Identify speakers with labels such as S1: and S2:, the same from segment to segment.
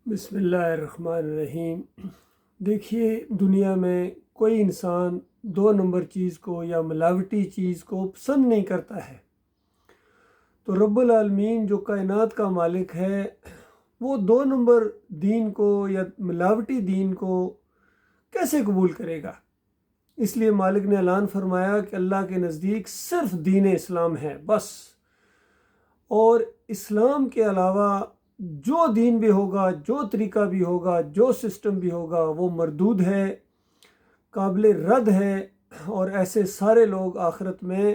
S1: بسم اللہ الرحمن الرحیم۔ دیکھیے، دنیا میں کوئی انسان 2 نمبر چیز کو یا ملاوٹی چیز کو پسند نہیں کرتا ہے۔ تو رب العالمین جو کائنات کا مالک ہے، وہ 2 نمبر دین کو یا ملاوٹی دین کو کیسے قبول کرے گا؟ اس لیے مالک نے اعلان فرمایا کہ اللہ کے نزدیک صرف دین اسلام ہے بس، اور اسلام کے علاوہ جو دین بھی ہوگا، جو طریقہ بھی ہوگا، جو سسٹم بھی ہوگا، وہ مردود ہے، قابل رد ہے، اور ایسے سارے لوگ آخرت میں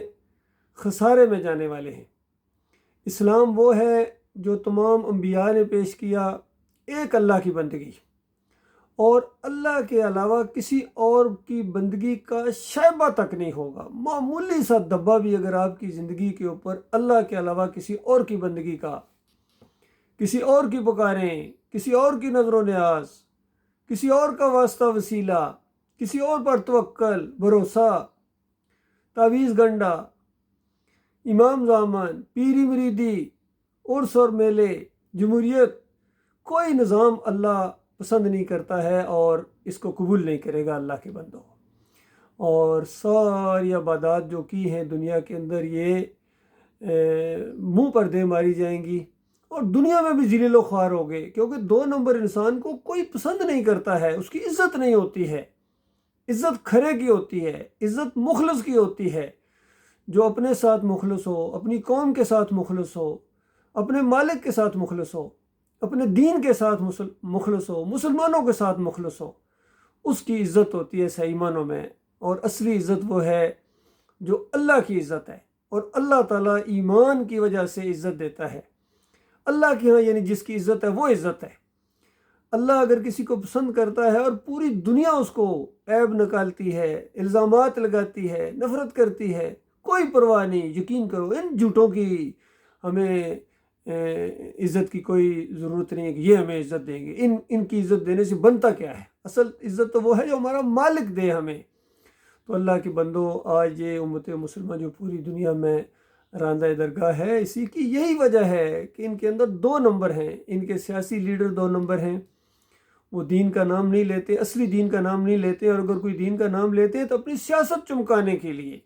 S1: خسارے میں جانے والے ہیں۔ اسلام وہ ہے جو تمام انبیاء نے پیش کیا، ایک اللہ کی بندگی، اور اللہ کے علاوہ کسی اور کی بندگی کا شائبہ تک نہیں ہوگا۔ معمولی سا دبا بھی اگر آپ کی زندگی کے اوپر اللہ کے علاوہ کسی اور کی بندگی کا، کسی اور کی پکاریں، کسی اور کی نظر و نیاز، کسی اور کا واسطہ وسیلہ، کسی اور پر توکل، بھروسہ، تعویذ گنڈا، امام زامن، پیری مریدی، عرس اور میلے، جمہوریت، کوئی نظام اللہ پسند نہیں کرتا ہے اور اس کو قبول نہیں کرے گا اللہ کے بندوں۔ اور ساری عبادات جو کی ہیں دنیا کے اندر، یہ منہ پر دے ماری جائیں گی، اور دنیا میں بھی ذلیل و خوار ہو گئے، کیونکہ 2 نمبر انسان کو کوئی پسند نہیں کرتا ہے، اس کی عزت نہیں ہوتی ہے۔ عزت کھرے کی ہوتی ہے، عزت مخلص کی ہوتی ہے، جو اپنے ساتھ مخلص ہو، اپنی قوم کے ساتھ مخلص ہو، اپنے مالک کے ساتھ مخلص ہو، اپنے دین کے ساتھ مخلص ہو، مسلمانوں کے ساتھ مخلص ہو، اس کی عزت ہوتی ہے صحیح معنوں میں۔ اور اصلی عزت وہ ہے جو اللہ کی عزت ہے، اور اللہ تعالیٰ ایمان کی وجہ سے عزت دیتا ہے۔ اللہ کے ہاں یعنی جس کی عزت ہے وہ عزت ہے۔ اللہ اگر کسی کو پسند کرتا ہے اور پوری دنیا اس کو عیب نکالتی ہے، الزامات لگاتی ہے، نفرت کرتی ہے، کوئی پرواہ نہیں، یقین کرو ان جھوٹوں کی ہمیں عزت کی کوئی ضرورت نہیں ہے کہ یہ ہمیں عزت دیں گے۔ ان کی عزت دینے سے بنتا کیا ہے؟ اصل عزت تو وہ ہے جو ہمارا مالک دے ہمیں۔ تو اللہ کے بندوں، آج یہ امت مسلمہ جو پوری دنیا میں راندہ درگاہ ہے، اسی کی یہی وجہ ہے کہ ان کے اندر 2 نمبر ہیں۔ ان کے سیاسی لیڈر 2 نمبر ہیں، وہ دین کا نام نہیں لیتے، اصلی دین کا نام نہیں لیتے، اور اگر کوئی دین کا نام لیتے ہیں تو اپنی سیاست چمکانے کے لیے،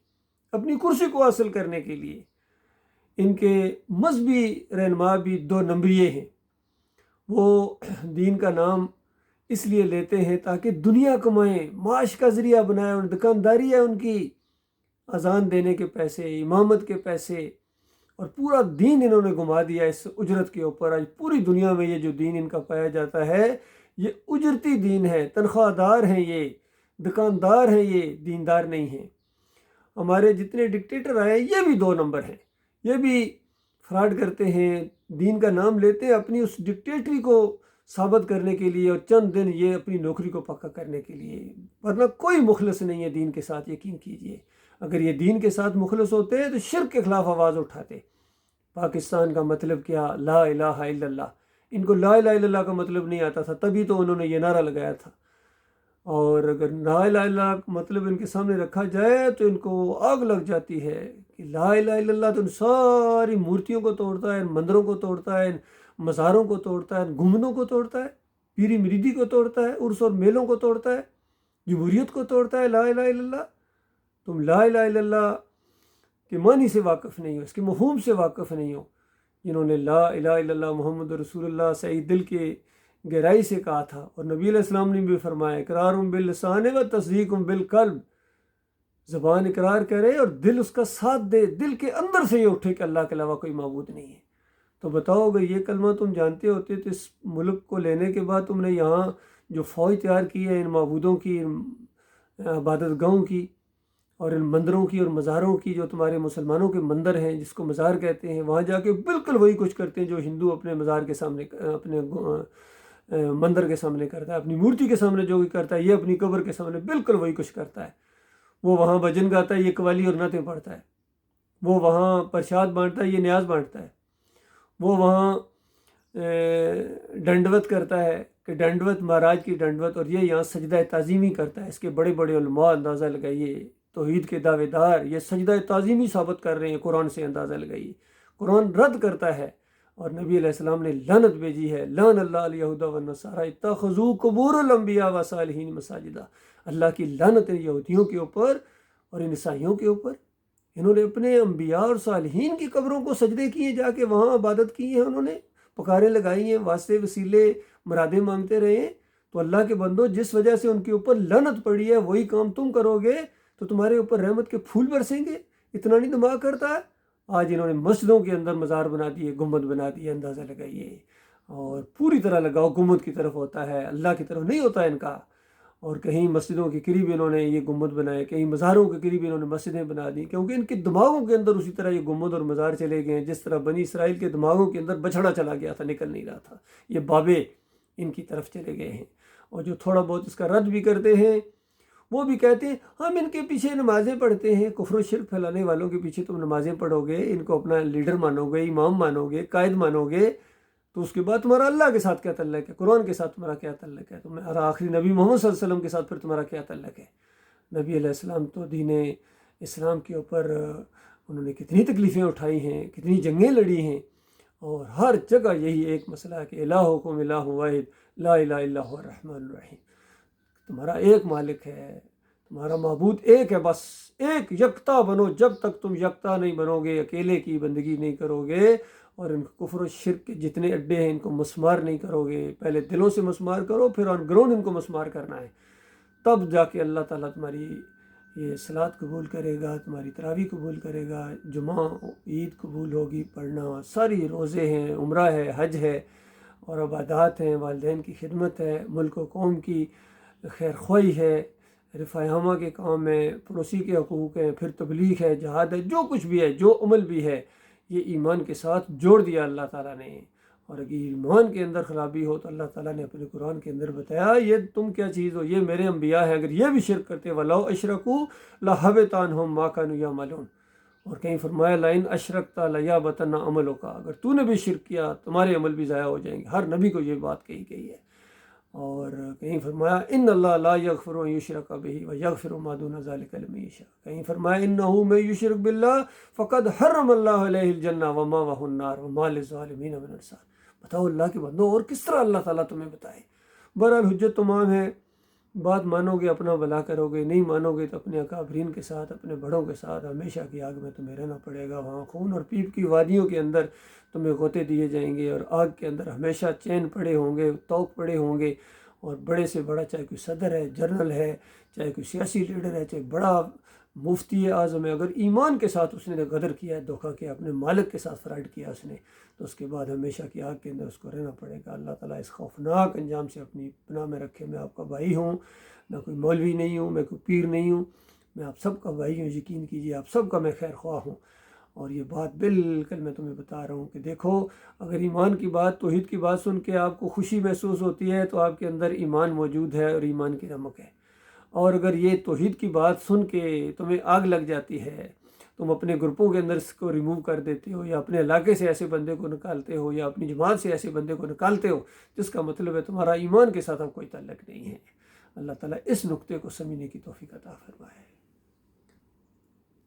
S1: اپنی کرسی کو حاصل کرنے کے لیے۔ ان کے مذہبی رہنما بھی 2 نمبریے ہیں، وہ دین کا نام اس لیے لیتے ہیں تاکہ دنیا کمائیں، معاش کا ذریعہ بنائیں، اور دکانداری ہے ان کی، اذان دینے کے پیسے، امامت کے پیسے، اور پورا دین انہوں نے گھما دیا اس اجرت کے اوپر۔ آج پوری دنیا میں یہ جو دین ان کا پایا جاتا ہے، یہ اجرتی دین ہے، تنخواہ دار ہیں، یہ دکاندار ہیں، یہ دیندار نہیں ہیں۔ ہمارے جتنے ڈکٹیٹر آئے یہ بھی 2 نمبر ہیں، یہ بھی فراڈ کرتے ہیں، دین کا نام لیتے ہیں اپنی اس ڈکٹیٹری کو ثابت کرنے کے لیے، اور چند دن یہ اپنی نوکری کو پکا کرنے کے لیے، ورنہ کوئی مخلص نہیں ہے دین کے ساتھ، یقین کیجئے۔ اگر یہ دین کے ساتھ مخلص ہوتے تو شرک کے خلاف آواز اٹھاتے۔ پاکستان کا مطلب کیا؟ لا الہ الا اللہ۔ ان کو لا الہ الا اللہ کا مطلب نہیں آتا تھا، تبھی تو انہوں نے یہ نعرہ لگایا تھا۔ اور اگر لا الہ الا اللہ کا مطلب ان کے سامنے رکھا جائے تو ان کو آگ لگ جاتی ہے کہ لا الہ الا اللہ تو ان ساری مورتیوں کو توڑتا ہے، ان مندروں کو توڑتا ہے، ان مزاروں کو توڑتا ہے، ان گنبدوں کو توڑتا ہے، پیری مریدی کو توڑتا ہے، عرس اور میلوں کو توڑتا ہے، جمہوریت کو توڑتا ہے۔ لا الہ الا اللہ، تم لا الہ الا اللہ کے معنی سے واقف نہیں ہو، اس کے مفہوم سے واقف نہیں ہو۔ جنہوں نے لا الہ الا اللہ محمد رسول اللہ صحیح دل کے گہرائی سے کہا تھا، اور نبی علیہ السلام نے بھی فرمایا اقرار باللسان و تصدیق بالقلب، زبان اقرار کرے اور دل اس کا ساتھ دے، دل کے اندر سے یہ اٹھے کہ اللہ کے علاوہ کوئی معبود نہیں ہے۔ تو بتاؤ، اگر یہ کلمہ تم جانتے ہوتے تو اس ملک کو لینے کے بعد تم نے یہاں جو فوج تیار کی ہے ان معبودوں کی، ان عبادت گاہوں کی، اور ان مندروں کی اور مزاروں کی، جو تمہارے مسلمانوں کے مندر ہیں جس کو مزار کہتے ہیں، وہاں جا کے بالکل وہی کچھ کرتے ہیں جو ہندو اپنے مزار کے سامنے، اپنے مندر کے سامنے کرتا ہے، اپنی مورتی کے سامنے جو بھی کرتا ہے، یہ اپنی قبر کے سامنے بالکل وہی کچھ کرتا ہے۔ وہ وہاں بھجن گاتا ہے، یہ قوالی اور نعتیں پڑھتا ہے۔ وہ وہاں پرشاد بانٹتا ہے، یہ نیاز بانٹتا ہے۔ وہ وہاں ڈنڈوت کرتا ہے کہ ڈنڈوت مہاراج کی ڈنڈوت، اور یہ یہاں سجدہ تعظیمی کرتا ہے۔ اس کے بڑے بڑے علماء اندازہ لگائیے، توحید کے دعوے دار یہ سجدہ تعظیمی ثابت کر رہے ہیں، قرآن سے اندازہ لگائیے۔ قرآن رد کرتا ہے اور نبی علیہ السلام نے لعنت بھیجی ہے، لعن اللہ الیہود والنصارى اتخذوا قبور الانبیاء والصالحین مساجدا، اللہ کی لعنت ہے یہودیوں کے اوپر اور ان عیسائیوں کے اوپر، انہوں نے اپنے انبیاء اور صالحین کی قبروں کو سجدے کیے، جا کے وہاں عبادت کی ہے، انہوں نے پکاریں لگائی ہیں، واسطے وسیلے مرادیں مانگتے رہے ہیں۔ تو اللہ کے بندو، جس وجہ سے ان کے اوپر لعنت پڑی ہے وہی کام تم کرو گے تو تمہارے اوپر رحمت کے پھول برسیں گے؟ اتنا نہیں دماغ کرتا ہے؟ آج انہوں نے مسجدوں کے اندر مزار بنا دیے، گنبد بنا دیے، اندازہ لگائیے، اور پوری طرح لگاؤ گنبد کی طرف ہوتا ہے، اللہ کی طرف نہیں ہوتا ان کا۔ اور کہیں مسجدوں کے قریب انہوں نے یہ گنبد بنائے، کہیں مزاروں کے قریب انہوں نے مسجدیں بنا دی، کیونکہ ان کے دماغوں کے اندر اسی طرح یہ گنبد اور مزار چلے گئے ہیں، جس طرح بنی اسرائیل کے دماغوں کے اندر بچھڑا چلا گیا تھا، نکل نہیں رہا تھا، یہ بابے ان کی طرف چلے گئے ہیں۔ اور جو تھوڑا بہت اس کا رد بھی کرتے ہیں وہ بھی کہتے ہیں ہم ان کے پیچھے نمازیں پڑھتے ہیں۔ کفر و شرک پھیلانے والوں کے پیچھے تم نمازیں پڑھو گے، ان کو اپنا لیڈر مانو گے، امام مانو گے، قائد مانو گے، تو اس کے بعد تمہارا اللہ کے ساتھ کیا تعلق ہے؟ قرآن کے ساتھ تمہارا کیا تعلق ہے؟ تمہارا آخری نبی محمد صلی اللہ علیہ وسلم کے ساتھ پھر تمہارا کیا تعلق ہے؟ نبی علیہ السلام تو دین اسلام کے اوپر انہوں نے کتنی تکلیفیں اٹھائی ہیں، کتنی جنگیں لڑی ہیں، اور ہر جگہ یہی ایک مسئلہ ہے کہ الہکم الہ واحد لا الہ الا هو الرحمن الرحیم، تمہارا ایک مالک ہے، تمہارا معبود ایک ہے، بس ایک یکتا بنو۔ جب تک تم یکتا نہیں بنو گے، اکیلے کی بندگی نہیں کرو گے، اور ان کفر و شرک کے جتنے اڈے ہیں ان کو مسمار نہیں کرو گے، پہلے دلوں سے مسمار کرو، پھر آن گراؤنڈ ان کو مسمار کرنا ہے، تب جا کے اللہ تعالیٰ تمہاری یہ صلات قبول کرے گا، تمہاری تراویح قبول کرے گا، جمعہ عید قبول ہوگی پڑھنا، ساری روزے ہیں، عمرہ ہے، حج ہے، اور عبادات ہیں، والدین کی خدمت ہے، ملک و قوم کی خیر خواہی ہے، رفع ہامہ کے کام ہے، پڑوسی کے حقوق ہیں، پھر تبلیغ ہے، جہاد ہے، جو کچھ بھی ہے، جو عمل بھی ہے، یہ ایمان کے ساتھ جوڑ دیا اللہ تعالیٰ نے۔ اور اگر ایمان کے اندر خرابی ہو تو اللہ تعالیٰ نے اپنے قرآن کے اندر بتایا یہ تم کیا چیز ہو، یہ میرے انبیاء ہیں، اگر یہ بھی شرک کرتے وَلَوْ أَشْرَكُوا لَحَبِطَ عَنْهُم مَّا كَانُوا يَعْمَلُونَ، اور کہیں فرمایا لَئِنْ أَشْرَكْتَ لَيَحْبَطَنَّ عَمَلُكَ، اگر تو نے بھی شرک کیا تمہارے عمل بھی ضائع ہو جائیں گے۔ ہر نبی کو یہ بات کہی گئی ہے۔ اور کہیں فرمایا ان اللہ لا یغفر ان یشرک بہ ویغفر ما دون ذلک لمن یشاء، کہیں فرمایا انہ من یشرک باللہ فقد حرم اللہ علیہ الجنہ ومأواه النار وما للظالمین من انصار۔ بتاؤ اللہ کے بندو، اور کس طرح اللہ تعالیٰ تمہیں بتائے؟ بہرحال حجت تمام ہے، بات مانو گے اپنا بھلا کرو گے، نہیں مانو گے تو اپنے اکابرین کے ساتھ، اپنے بڑوں کے ساتھ ہمیشہ کی آگ میں تمہیں رہنا پڑے گا۔ وہاں خون اور پیپ کی وادیوں کے اندر تمہیں غوطے دیے جائیں گے، اور آگ کے اندر ہمیشہ چین پڑے ہوں گے، توق پڑے ہوں گے، اور بڑے سے بڑا، چاہے کوئی صدر ہے، جنرل ہے، چاہے کوئی سیاسی لیڈر ہے، چاہے بڑا مفتی اعظم ہے، اگر ایمان کے ساتھ اس نے غدر کیا ہے، دھوکہ کیا، اپنے مالک کے ساتھ فراڈ کیا اس نے، تو اس کے بعد ہمیشہ کی آگ کے اندر اس کو رہنا پڑے گا۔ اللہ تعالیٰ اس خوفناک انجام سے اپنی پناہ میں رکھے۔ میں آپ کا بھائی ہوں، میں کوئی مولوی نہیں ہوں، میں کوئی پیر نہیں ہوں، میں آپ سب کا بھائی ہوں، یقین کیجیے آپ سب کا میں خیر خواہ ہوں۔ اور یہ بات بالکل میں تمہیں بتا رہا ہوں کہ دیکھو، اگر ایمان کی بات، توحید کی بات سن کے آپ کو خوشی محسوس ہوتی ہے تو آپ کے اندر ایمان موجود ہے اور ایمان کی رمق ہے، اور اگر یہ توحید کی بات سن کے تمہیں آگ لگ جاتی ہے، تم اپنے گروپوں کے اندر اس کو ریموو کر دیتے ہو، یا اپنے علاقے سے ایسے بندے کو نکالتے ہو، یا اپنی جماعت سے ایسے بندے کو نکالتے ہو، جس کا مطلب ہے تمہارا ایمان کے ساتھ اب کوئی تعلق نہیں ہے۔ اللہ تعالیٰ اس نقطے کو سمجھنے کی توفیق عطا فرمائے۔